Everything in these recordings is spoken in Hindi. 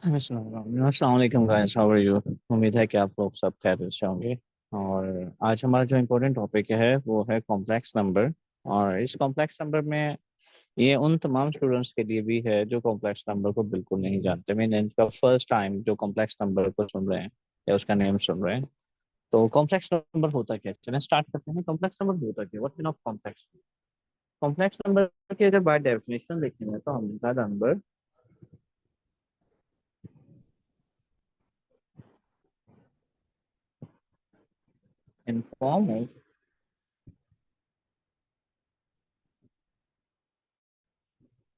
अस्सलाम वालेकुम गाइस, हाउ आर यू। उम्मीद है कि आप लोग सब खैरियत से होंगे। और आज हमारा जो इम्पोर्टेंट टॉपिक है वो है कॉम्प्लेक्स नंबर। और इस कॉम्प्लेक्स नंबर में ये उन तमाम स्टूडेंट्स के लिए भी है जो कॉम्प्लेक्स नंबर को बिल्कुल नहीं जानते। मीन इनका फर्स्ट टाइम जो कॉम्प्लेक्स नंबर को सुन रहे हैं या उसका नेम सुन रहे हैं। तो कॉम्प्लेक्स नंबर होता क्या है, चलिए स्टार्ट करते हैं। कॉम्प्लेक्स नंबर होता क्या, what mean of complex. Complex number की अगर बाय डेफिनेशन देखेंगे तो हमका number in form of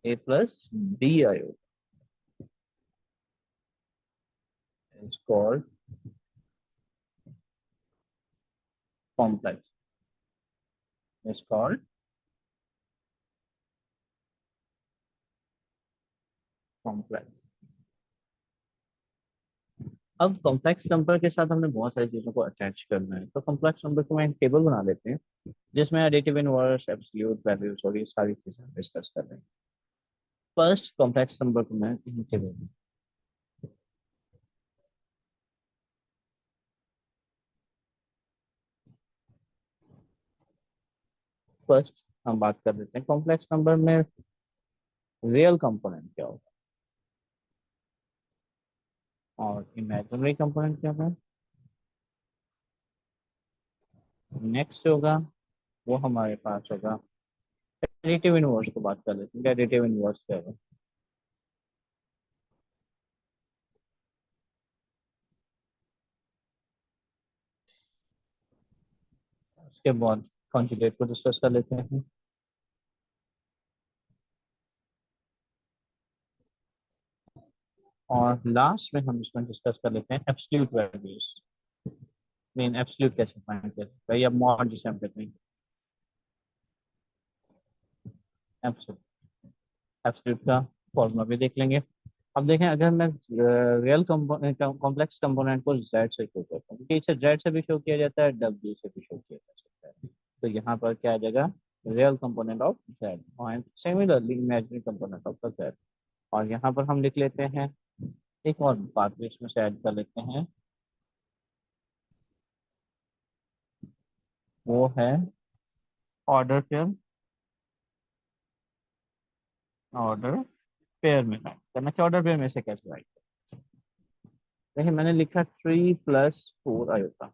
a plus b iota is called complex, is called complex। अब कॉम्प्लेक्स नंबर के साथ हमने बहुत सारी चीजों को अटैच करना है, तो कॉम्प्लेक्स नंबर को मैं एक टेबल बना लेते हैं जिसमें एडिटिव इनवर्स एब्सोल्यूट वैल्यूज और ये सारी चीजें हम डिस्कस कर रहे हैं। फर्स्ट कॉम्प्लेक्स नंबर को मैं इन टेबल में फर्स्ट हम बात कर लेते हैं कॉम्प्लेक्स नंबर में रियल कंपोनेंट क्या होगा और इमेजिनरी कंपोनेंट क्या होगा। नेक्स्ट होगा वो हमारे पास होगा एडिटिव इनवर्स को बात कर लेते हैं। एडिटिव इनवर्स क्या है। उसके बाद कॉन्जुगेट को डिस्कस कर लेते हैं। और लास्ट में हम इसमें डिस्कस कर लेते हैं एब्सोल्यूट वैल्यूज। मीन एब्सोल्यूट कैसे फाइंड करते हैं या मॉड जिसे हम कहते हैं एब्सोल्यूट। एब्सोल्यूट का फॉर्मूला भी देख लेंगे। अब देखें, अगर मैं रियल कॉम्प्लेक्स कंपोनेंट को जेड से शो करता हूँ, क्योंकि इसे जेड से भी शो किया जाता है, डब्ल्यू से भी शो किया जा सकता है। तो यहाँ पर क्या आ जाएगा, रियल कंपोनेंट ऑफ जेड और similarly imaginary component of the Z. और यहाँ पर हम लिख लेते हैं एक और बात भी इसमें से ऐड कर लेते हैं, वो है ऑर्डर पेयर। ऑर्डर पेयर में राइट करना। क्या ऑर्डर पेयर में से कैसे राइट। देखिए मैंने लिखा 3+4 आयोटा।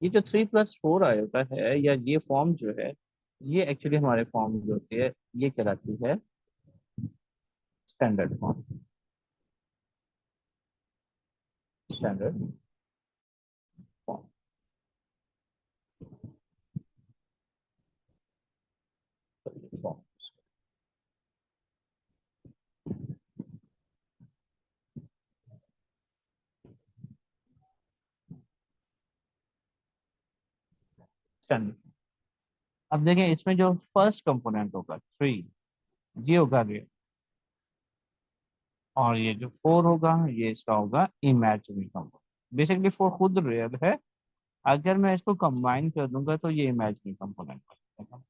ये जो 3+4 आयोटा है या ये फॉर्म जो है, ये एक्चुअली हमारे फॉर्म जो होती है ये कहलाती है standard form. Standard form. Form standard. अब देखें इसमें जो फर्स्ट कंपोनेंट होगा 3, ये होगा रियल। और ये जो 4 होगा ये इसका होगा इमेजिनरी कंपोनेंट। बेसिकली 4 खुद रियल है, अगर मैं इसको कंबाइन कर दूंगा तो ये इमेजिनरी कंपोनेंट बनेगा।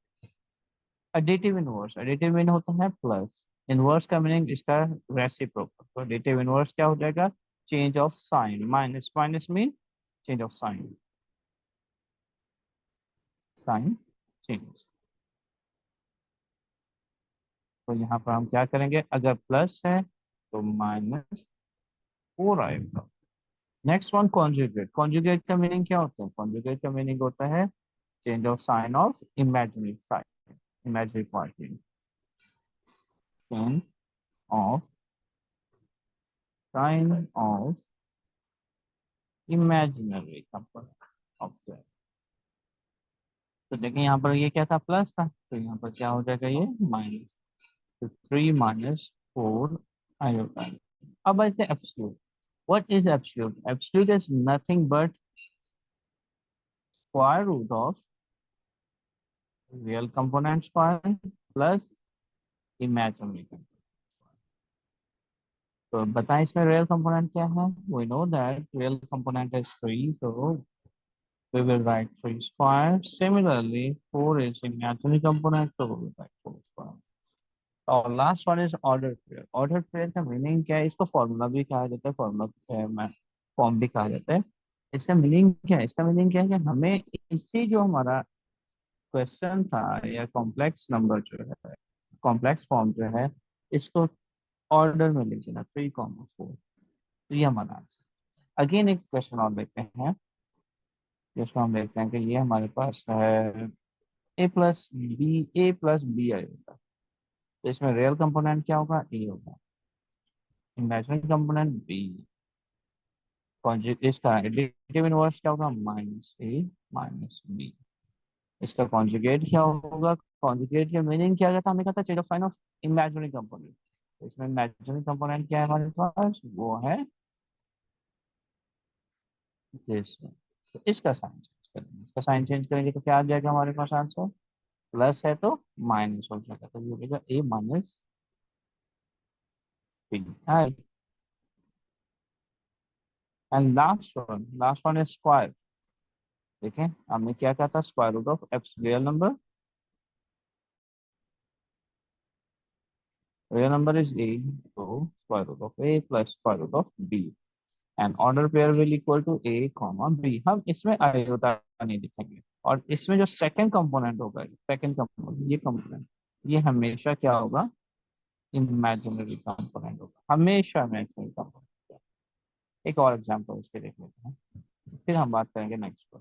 एडिटिव इनवर्स, एडिटिव इन होता है प्लस। इनवर्स का मीनिंग इसका रेसिप्रोकल। तो एडिटिव इनवर्स क्या हो जाएगा, change of sign. Minus minus mean change of sign. Sign change. तो यहाँ पर हम क्या करेंगे, अगर प्लस है तो -4 आएगा। Next one conjugate. कॉन्जुगेट का मीनिंग क्या होता है, कॉन्जुगेट का मीनिंग होता है change of sign of imaginary sign. Imaginary part, change of sign of imaginary component of that. तो देखिए यहाँ पर ये क्या था, प्लस था, तो यहाँ पर क्या हो जाएगा ये माइनस। तो 3 - 4 आयोटा। अब आते हैं absolute. What is absolute. Absolute is nothing but square root of real component square plus imaginary component. तो बताएं इसमें रियल कंपोनेंट क्या है। We know that real component is 3, so we will write 3 square. Similarly, 4 is imaginary component, so we will write 4 square. और last one is order pair. Order pair का मीनिंग क्या है? इसको फॉर्मूला भी कहा जाता है, फॉर्मूला फॉर्म भी कहा जाता है। इसका मीनिंग क्या है? इसका मीनिंग क्या है कि हमें इसी जो हमारा क्वेश्चन था या कॉम्प्लेक्स नंबर जो है, कॉम्प्लेक्स फॉर्म जो है, इसको ऑर्डर में लिख देना 3,4। तो ये हमारा आंसर। अगेन एक क्वेश्चन और देखते हैं, जिसको हम देखते हैं कि ये हमारे पास है ए प्लस बी आएगा। तो इसमें रियल कंपोनेंट क्या होगा? ए होगा। Imaginary component b. इसका एडिटिव इनवर्स क्या होगा? -a - b। इसका कॉन्जुगेट क्या होगा? कॉन्जुगेट का मीनिंग क्या था? हमने कहा था change of sign of imaginary component. तो इसमें इमेजिनरी कंपोनेंट क्या है हमारे पास? वो है दिस। तो इसका साइन चेंज करेंगे, इसका साइन चेंज करेंगे तो क्या आ जाएगा हमारे पास आंसर? प्लस है तो माइनस हो जाएगा, तो ये हो जाएगा a - b। And last one is square. देखें हमने क्या कहा था? Square root of x real number. Real number is a, तो square root of a plus square root of b। And order pair will equal to a comma b। हम इसमें आयोटा नहीं लिखेंगे। और इसमें जो सेकंड कंपोनेंट होगा, सेकंड कंपोनेंट, ये कंपोनेंट, ये हमेशा क्या होगा? इमेजिनरी कंपोनेंट होगा, हमेशा इमेजिनरी कंपोनेंट। एक और एग्जांपल इसके देख लेते हैं, फिर हम बात करेंगे नेक्स्ट पर।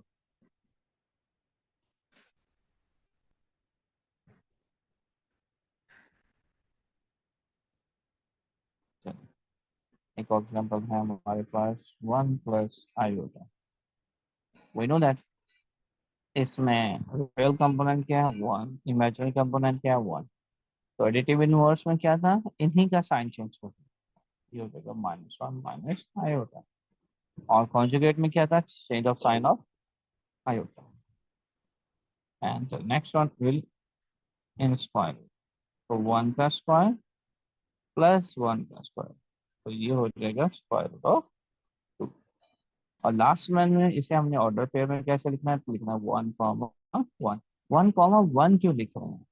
चलिए, एक और एग्जांपल है हमारे पास 1 + i। वी नो दैट इसमें रियल कंपोनेंट क्या है? 1। इमेजिनरी कंपोनेंट क्या है? 1। तो एडिटिव इनवर्स में क्या था? इन्हीं का साइन चेंज होता है, ये हो जाएगा -1 - i। और कॉन्जुगेट में क्या था? Change of sign of iota. And next one will in square. तो 1 का स्क्वायर प्लस 1 का स्क्वायर, तो ये हो जाएगा स्क्वायर रूट ऑफ 2। और लास्ट में इसे हमने ऑर्डर पेयर में कैसे लिखना है? तो लिखना है 1,1। 1,1 क्यों लिख रहे हैं?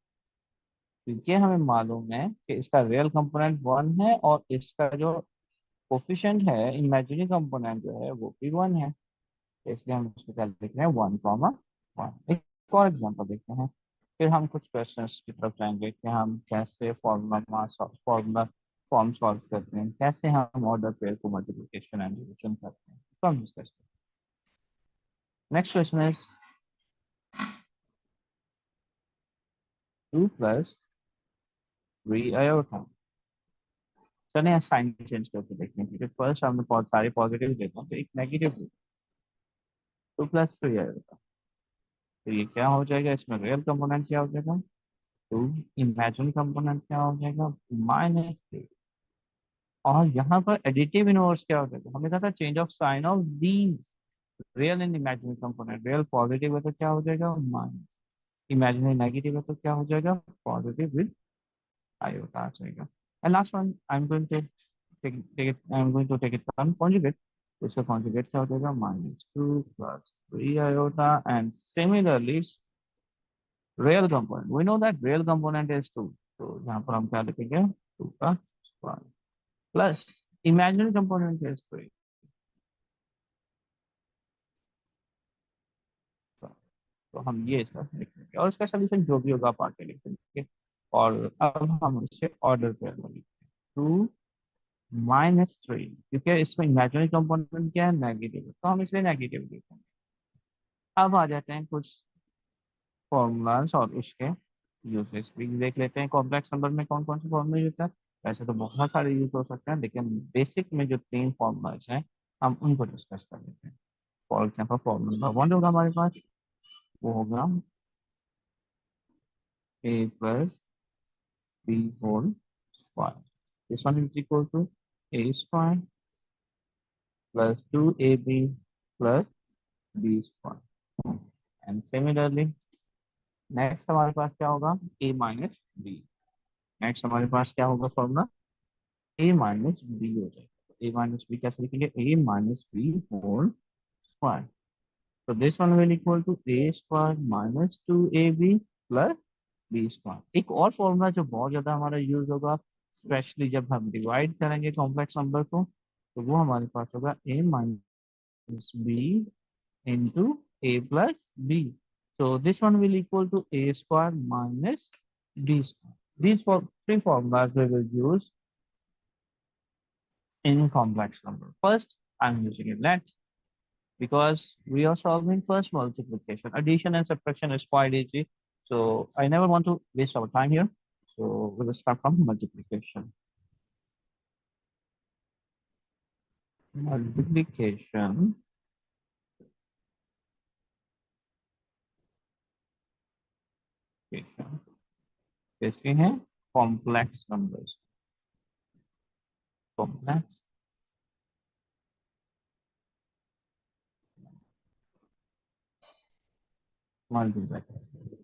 क्योंकि हमें मालूम है कि इसका रियल कंपोनेंट 1 है और इसका जो कोफिशिएंट है, इमेजिनरी कंपोनेंट जो है, वो भी 1 है। तो इसलिए हम इसको क्या लिख रहे हैं? 1,1। एक और एग्जांपल देखते हैं, फिर हम कुछ क्वेश्चंस की तरफ जाएंगे कि हम कैसे फॉर्मूला फॉर्म सॉल्व करते हैं, कैसे हम ऑर्डर पेयर को मल्टीप्लिकेशन एंड डिवीजन करते हैं, तो हम डिस्कस करते हैं। Next question is 2 + 3 i। चलिए साइन चेंज करके देखते हैं, क्योंकि फर्स्ट हमने बहुत सारे पॉजिटिव देखा तो एक नेगेटिव। 2 + 3 i। तो ये क्या हो जाएगा? इसमें रियल कंपोनेंट क्या हो जाएगा? 2। इमेजिनरी कंपोनेंट क्या हो जाएगा? -3। और यहाँ पर एडिटिव इनवर्स क्या हो जाएगा? हमने कहा था change of sign of these. Real and imaginary component, real positive है तो क्या हो जाएगा? माइनस। इमेजिनरी नेगेटिव है तो क्या हो जाएगा? पॉजिटिव विद आयोटा आ जाएगा। And last one I am going to take it from conjugate. तो इसका कॉन्जुगेट क्या हो जाएगा? -2 + 3 i। And similarly real component, we know that real component is 2। तो यहाँ पर हम क्या लिखेंगे? 2 का square plus imaginary component is 3। तो हम ये इसका लिख लेंगे और इसका सोल्यूशन जो भी होगा आप आके लिख लेंगे। और अब हम इसे ऑर्डर पेयर में लिखते हैं। 2 - 3, क्योंकि इसमें इमेजिनरी कंपोनेंट क्या है? नेगेटिव, तो हम इसलिए नेगेटिव लिखेंगे। अब आ जाते हैं कुछ फॉर्मूलाज और उसके यूजेस भी देख लेते हैं। कॉम्प्लेक्स नंबर में कौन कौन से फॉर्मूला यूज होता है? वैसे तो बहुत सारे यूज हो सकते हैं, लेकिन बेसिक में जो 3 फॉर्मूलाज हैं हम उनको डिस्कस कर लेते हैं। फॉर एग्जाम्पल फॉर्मूला 1 होगा हमारे पास, वो होगा a + b whole square. This one is equal to a² + 2ab + b²। And similarly next हमारे पास क्या होगा? a - b। नेक्स्ट हमारे पास क्या होगा फॉर्मूला? a - b हो जाएगा। a - b कैसे लिखेंगे? a - b whole square. So this one will equal to a² - 2ab + b square. एक और फॉर्मूला जो बहुत ज्यादा हमारा यूज होगा, स्पेशली जब हम डिवाइड करेंगे कॉम्प्लेक्स नंबर को, तो वो हमारे पास होगा A minus B into A plus B. So this one will equal to a square minus b square. These three formulas we will use in complex number. First, I'm using a let because we are solving first multiplication. Addition and subtraction is quite easy. So I never want to waste our time here. So we will start from multiplication. Multiplication. इसके हैं complex numbers. Complex multiplication.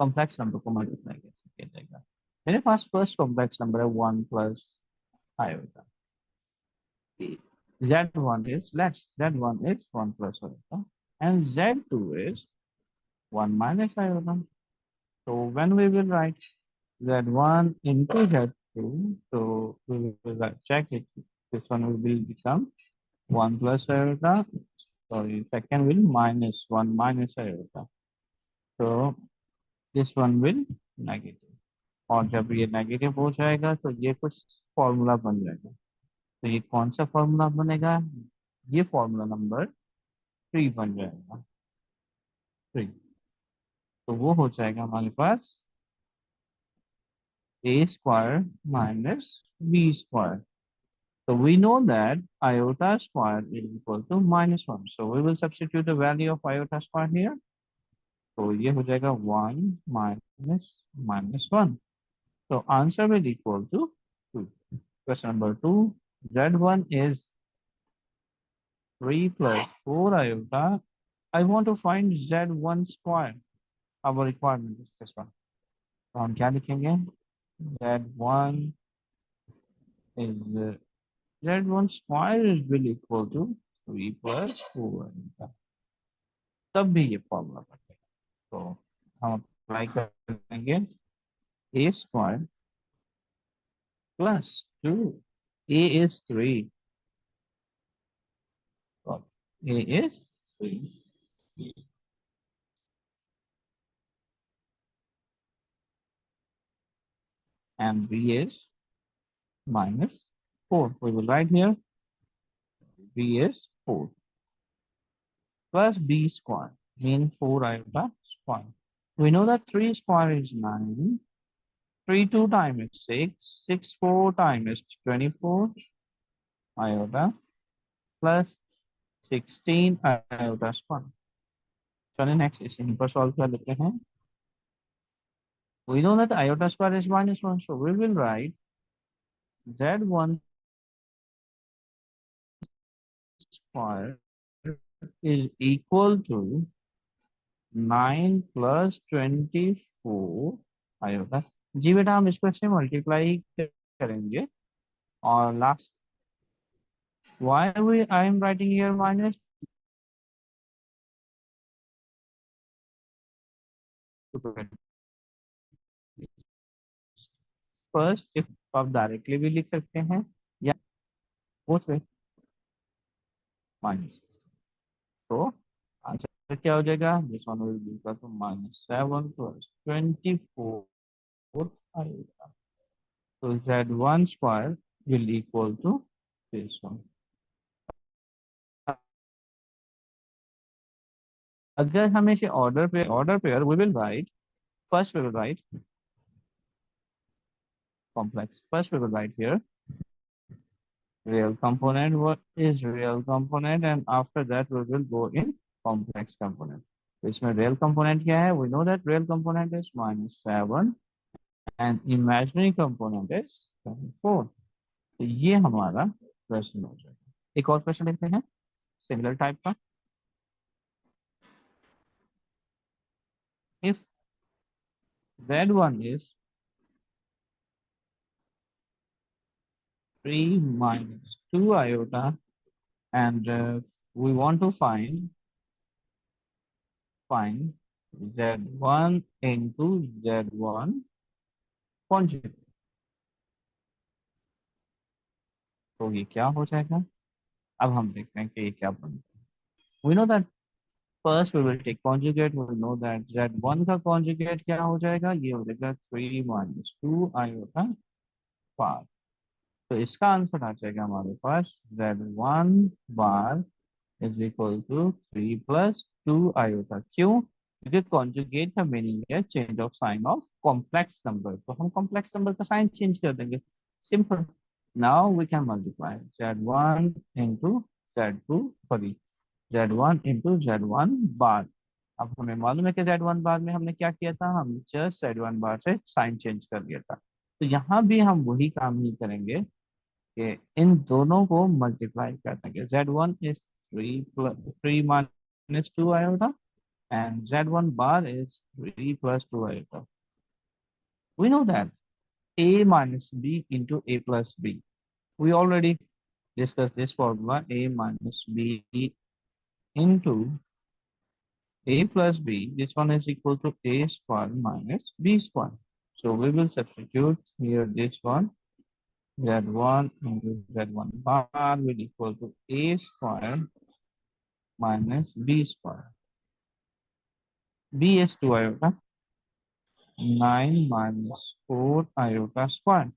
Complex number को मल्टीप्लाई कैसे किया जाएगा। मेरे पास फर्स्ट कॉम्प्लेक्स नंबर है 1 plus iota, z1 is less, z1 is 1 plus iota and z2 is 1 minus iota. So when we will write z1 into z2, so we will check it, this one will become 1 plus iota, sorry second will minus 1 minus iota, so this one will negative, और जब ये नेगेटिव हो जाएगा तो ये कुछ फॉर्मूला बन जाएगा। तो ये कौन सा फॉर्मूला बनेगा, ये फॉर्मूला नंबर 3 बन जाएगा, 3। तो वो हो जाएगा हमारे पास a square minus b square. So we know that iota square is equal to minus 1. So we will substitute the value of iota square here. तो ये हो जाएगा 1 minus minus 1. So answer will equal to 2. Question number 2, z1 is 3 plus 4 iota. I want to find z1 square. Our requirement is this one. तो हम क्या लिखेंगे, z1 is z1 square is will equal to 3 plus 4 iota. तब भी ये फॉर्मूला बनेगा। तो हम अप्लाई करेंगे a square plus 2, a is 3, a is 3 and b is minus 4. We will write here b is 4 plus b square mean 4 iota square. We know that 3 square is 9, 3 2 times is 6, 6 4 times is 24 iota plus 16 iota square. चलिए next इसे इन पर solve कर लेते हैं। We know that iota square is minus 1, so we will write z1 square is equal to 9 plus 24 iota. जी बेटा हम इसको इससे मल्टीप्लाई करेंगे और last why we I am writing here minus, first if आप डायरेक्टली भी लिख सकते हैं या बोथ वे माइनस। तो आंसर क्या हो जाएगा, this one will be equal to -7 plus 24 iota. तो z1 square will equal to this one. अगर हमें इसे order pair we will write, first we will write complex, first we will write here real component, what is real component, and after that we will go in complex component. तो इसमें real component क्या है, we know that real component is -7 and imaginary component is 24. तो ये हमारा प्रश्न हो जाएगा। एक और क्वेश्चन देखते हैं सिमिलर टाइप का। If z1 is 3 minus 2 iota and we want to find Z1 into Z1 conjugate। तो ये क्या हो जाएगा? अब हम देखते हैं कि ये क्या बनता है। We know that first we will take conjugate, we will know that Z1 का conjugate क्या हो जाएगा? ये हो जाएगा 3 minus 2 iota 5। तो इसका आंसर आ जाएगा हमारे पास Z1 bar is equal to 3 plus 2 iota. क्यों? क्योंकि कॉन्जुगेट का मीनिंग है change of sign of complex number, तो हम कॉम्प्लेक्स नंबर का साइन चेंज कर देंगे, simple. Now we can multiply Z1 into Z2 sorry Z1 into Z1 bar. अब हमें मालूम है कि Z1 बार में हमने क्या किया था, हम जस्ट Z1 बार से साइन चेंज कर दिया था। तो यहाँ भी हम वही काम ही करेंगे कि इन दोनों को मल्टीप्लाई कर देंगे। Z1 is 3 plus 3 minus 2 iota and Z1 bar is 3 plus 2 iota. We know that A minus B into A plus B. We already discussed this formula, A minus B into A plus B. This one is equal to A square minus B square. So we will substitute here this one. Z1 into Z1 bar will equal to A square minus B square. B is 2 iota, 9 minus 4 iota square.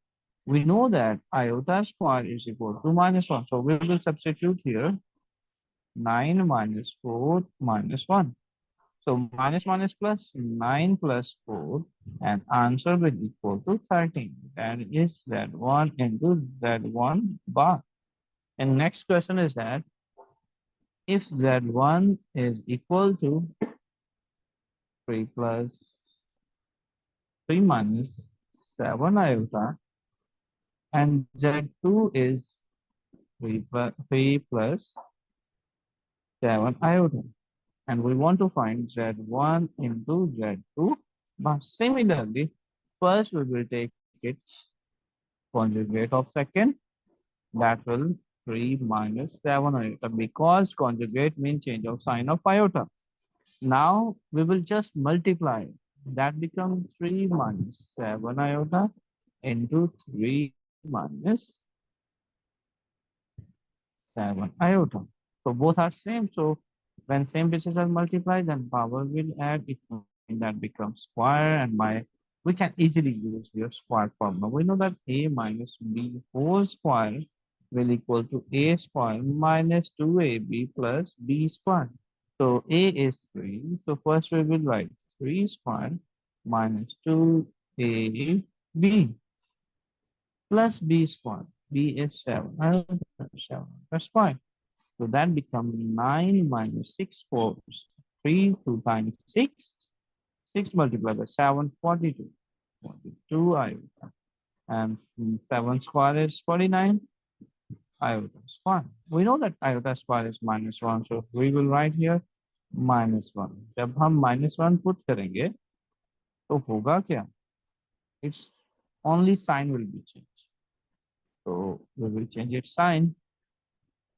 We know that iota square is equal to minus 1. So we will substitute here 9 minus 4 minus 1. So minus minus plus 9 plus 4 and answer will equal to 13. That is Z1 into Z1 bar. And next question is that if Z1 is equal to 3 plus 3 minus 7 iota and Z2 is 3 plus 7 iota, and we want to find Z1 into Z2. But similarly, first we will take it conjugate of second, that will 3 minus 7 iota, because conjugate means change of sign of iota. Now we will just multiply. That becomes 3 minus 7 iota into 3 minus 7 iota. So both are same. So when same bases are multiplied, then power will add. It that becomes square, and we can easily use your square formula. We know that A minus B whole square will equal to A square minus 2AB plus B square. So A is 3. So first we will write 3 square minus 2AB plus B square. B is 7. 7. That's fine. So that becomes 9 minus 6 4. 3 2 times 6. 6 multiplied by 7, 42. 42 iota. And 7 square is 49. Iota square. We know that iota square is minus 1. So we will write here minus 1. जब हम minus 1 put करेंगे तो होगा क्या? Its only sign will be changed. So we will change its sign.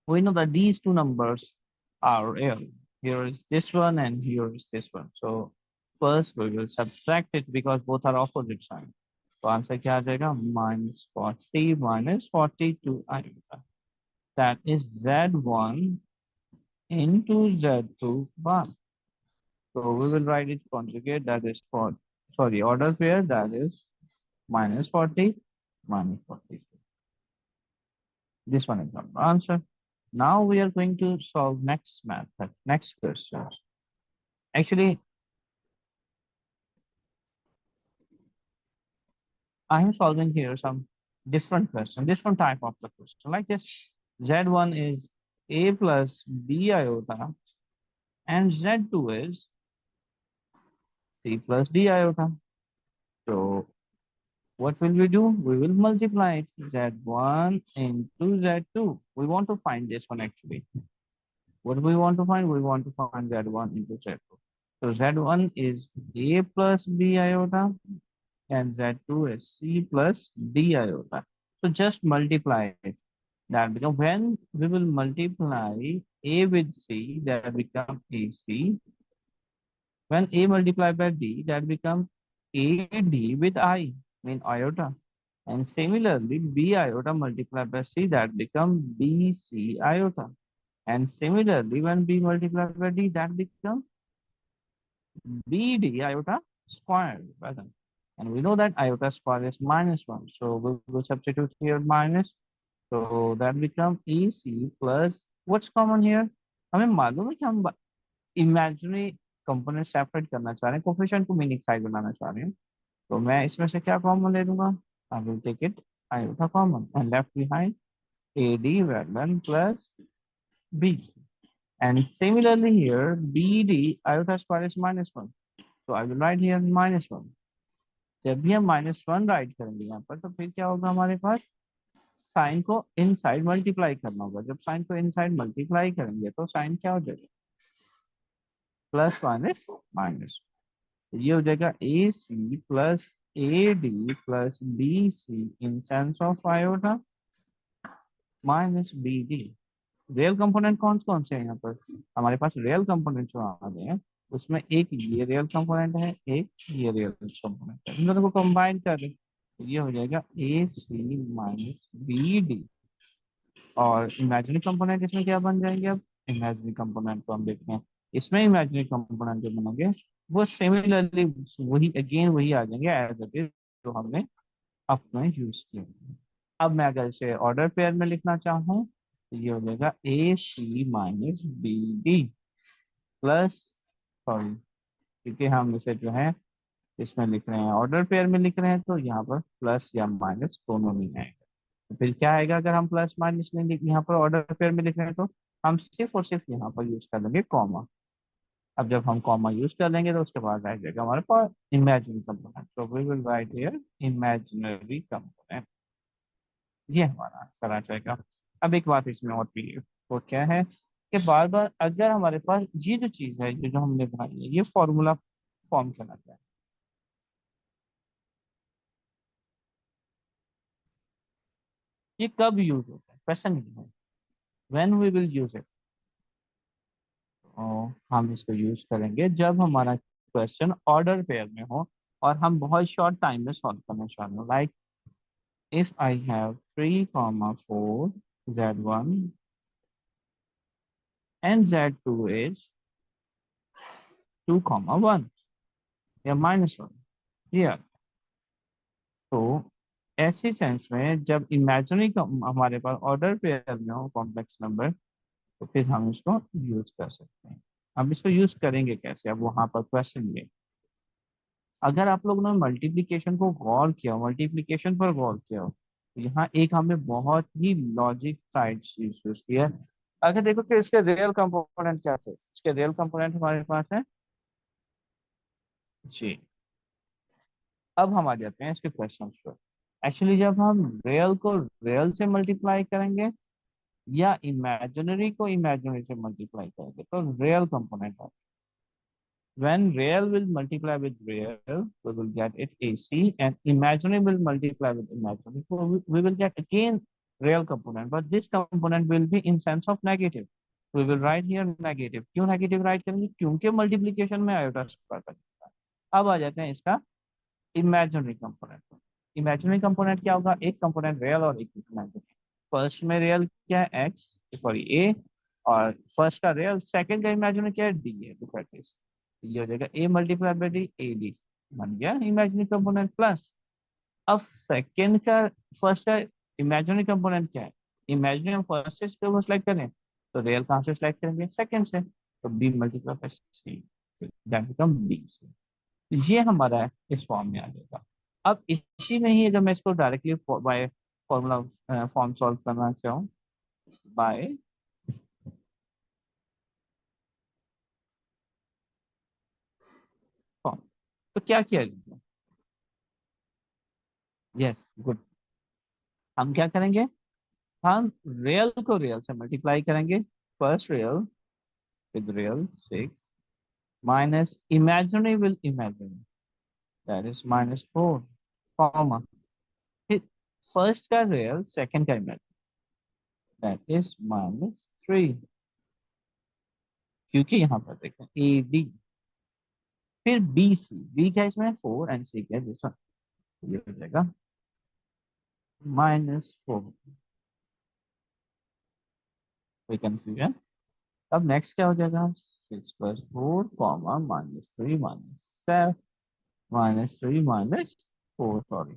We know that these two numbers are real. Here is this one and here is this one. So first we will subtract it because both are opposite sign. So answer क्या आ जाएगा? Minus 40 minus 42 iota. That is Z1 into Z2 bar. So we will write it conjugate, that is for, sorry, order pair, that is minus 40 minus 42. This one is our answer. Now we are going to solve next method, next question. Actually, I am solving here some different question, different type of the question. Like this, Z1 is A plus B iota and Z2 is C plus D iota. So what will we do? We will multiply it, Z1 into Z2. We want to find this one actually. What do we want to find? We want to find Z1 into Z2. So Z1 is A plus B iota and Z2 is C plus D iota. So just multiply it. That because when we will multiply A with C, that becomes AC When A multiplied by D, that becomes AD with I, mean iota. And similarly, B iota multiplied by C, that becomes BC iota. And similarly, when B multiplied by D, that becomes BD iota squared, present. And we know that iota square is -1. So we will substitute here minus. So that becomes AC plus, what's common here? हमें मालूम है कि हम इमेजिनरी कंपोनेंट सेपरेट करना चाह रहे हैं, कोफिशिएंट को मीनिंग साइड बनाना चाह रहे हैं, तो मैं इसमें से क्या कॉमन ले लूंगा? I will take it iota common and left behind AD वेलन plus BC. And similarly here, BD iota square is -1. So I will write here -1. जब भी हम -1 राइट करेंगे यहाँ पर, तो फिर क्या होगा हमारे पास? साइन को इनसाइड मल्टीप्लाई करना होगा। जब साइन को इनसाइड मल्टीप्लाई करेंगे तो साइन क्या हो जाएगा? Plus minus minus. तो ये हो जाएगा AC plus AD plus BC in sense of iota minus BD। Real component कौन कौन से हैं यहाँ पर? हमारे पास रियल कंपोनेंट जो आ गए हैं, उसमें एक ये रियल कंपोनेंट है, एक ये रियल कंपोनेंट है, इन दोनों को कंबाइन कर दें तो ये हो जाएगा AC माइनस BD। और इमेजिनरी कंपोनेंट इसमें क्या बन जाएंगे? अब इमेजिनरी कंपोनेंट को हम देखते हैं। इसमें इमेजिनरी कंपोनेंट जो बनेंगे वो सिमिलरली वही अगेन वही आ जाएंगे एज इट इज जो हमने अपने यूज किया। अब मैं अगर इसे ऑर्डर पेयर में लिखना चाहूँ तो ये हो जाएगा AC minus BD plus, sorry क्योंकि हम इसे जो है इसमें लिख रहे हैं ऑर्डर पेयर में लिख रहे हैं, तो यहाँ पर प्लस या माइनस दोनों नहीं आएगा। तो फिर क्या आएगा अगर हम प्लस माइनस नहीं यहाँ पर ऑर्डर पेयर में लिख रहे हैं? तो हम सिर्फ और सिर्फ यहाँ पर यूज कर लेंगे कॉमा। अब जब हम कॉमा यूज कर लेंगे तो उसके बाद आ जाएगा हमारे पास इमेजिनरी कंपोनेंट। तो we will write here imaginary component. ये हमारा आंसर आ जाएगा। अब एक बात इसमें और भी है, वो क्या है कि बार बार अगर हमारे पास ये जो चीज है, ये जो हमने बनाई है, ये फॉर्मूला फॉर्म कहलाता है। ये कब यूज होता है क्वेश्चन नहीं है, when we will use it. हम इसको यूज करेंगे जब हमारा क्वेश्चन ऑर्डर पेयर में हो और हम बहुत शॉर्ट टाइम में सॉल्व करना चाह रहे हो। Like if I have 3, 4 Z1 and Z2 is 2, 1 या -1 here। तो ऐसी सेंस में जब इमेजिनरी हमारे पास ऑर्डर पेयर में हो कॉम्प्लेक्स नंबर, तो फिर हम इसको यूज कर सकते हैं। अब इसको यूज करेंगे कैसे? अब वहां पर क्वेश्चन ये, अगर आप लोगों ने मल्टीप्लिकेशन को गौर किया हो, मल्टीप्लिकेशन पर गौर किया हो, तो यहाँ एक हमें बहुत ही लॉजिक साइड चीज यूज किया है। अगर देखो कि इसके रियल कंपोनेंट क्या थे, इसके रियल कंपोनेंट हमारे पास है जी। अब हम आ जाते हैं इसके क्वेश्चन पर। एक्चुअली जब हम रियल को रियल से मल्टीप्लाई करेंगे या इमेजिनरी को इमेजिनरी से मल्टीप्लाई करेंगे तो रियल कंपोनेंट है। When real will multiply with real, we will get it AC, and imaginary will multiply with imaginary. So we will get again real component, but this component will be in sense of negative. We will write here negative. क्यों negative write करेंगे? क्योंकि multiplication में आयोटा स्क्वायर का दिखता है। अब आ जाते हैं इसका इमेजिनरी कंपोनेंट। इमेजिनरी कंपोनेंट क्या होगा? एक कंपोनेंट रियल और एक इमेजिनरी। फर्स्ट में रियल क्या है? एक्स, सॉरी ए, और फर्स्ट का रियल, सेकंड का इमेजिनरी क्या है? डी है। लुक एट दिस, ये हो जाएगा A multiply by D, A D बन गया इमेजिनरी कंपोनेंट प्लस। अब सेकंड का फर्स्ट का इमेजिनरी कंपोनेंट क्या है? इमेजिनरी हम फर्स्ट से सिलेक्ट करें तो रियल कहाँ से सिलेक्ट करेंगे? सेकंड से। तो b multiply by c, that become b c. ये हमारा इस फॉर्म में आ जाएगा। अब इसी में ही अगर मैं इसको directly by formula form solve करना चाहूँ, बाय फॉर्म, तो क्या किया जाएगा? Yes good. हम क्या करेंगे? हम रियल को रियल से मल्टीप्लाई करेंगे। First real with real 6 minus imaginary with imaginary, that is -4, comma, फिर फर्स्ट का रियल सेकंड का इमेजिनरी, दैट इज -3। क्योंकि यहाँ पर देखें ए डी, फिर बी सी, बी क्या इसमें 4 एंड सी क्या दिस वन, ये हो जाएगा -4। कोई कंफ्यूजन? अब नेक्स्ट क्या हो जाएगा, 6 + 4 कॉमा -3 -7 -3 -4 सॉरी।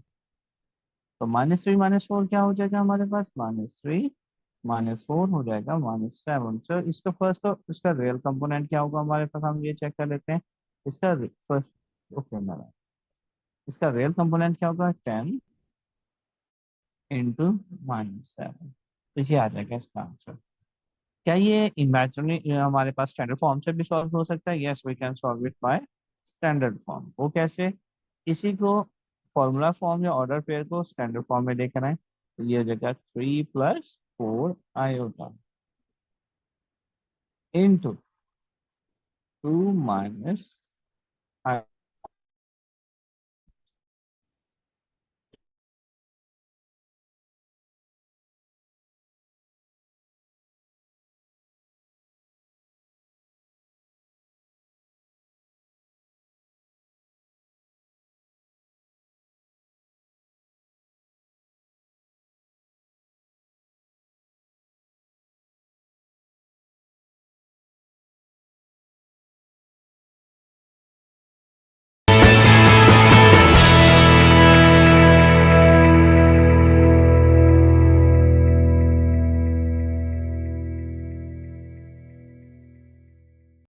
तो -3 -4 क्या हो जाएगा हमारे पास, -3 -4 हो जाएगा -7। सर इसका फर्स्ट, तो इसका रियल कंपोनेंट क्या होगा हमारे पास, हम ये चेक कर लेते हैं। इसका फर्स्ट, ओके मैंने, इसका रियल कंपोनेंट क्या होगा, 10 इंटू -7। तो ये आ जाएगा इसका आंसर। क्या ये इमेजिनरी हमारे पास स्टैंडर्ड फॉर्म से भी सॉल्व हो सकता है? Yes we can solve it by standard form. वो कैसे? इसी को फॉर्मूला फॉर्म या ऑर्डर पेयर को स्टैंडर्ड फॉर्म में देखना है, तो ये हो जाएगा 3 + 4 आयोटा इंटू 2 -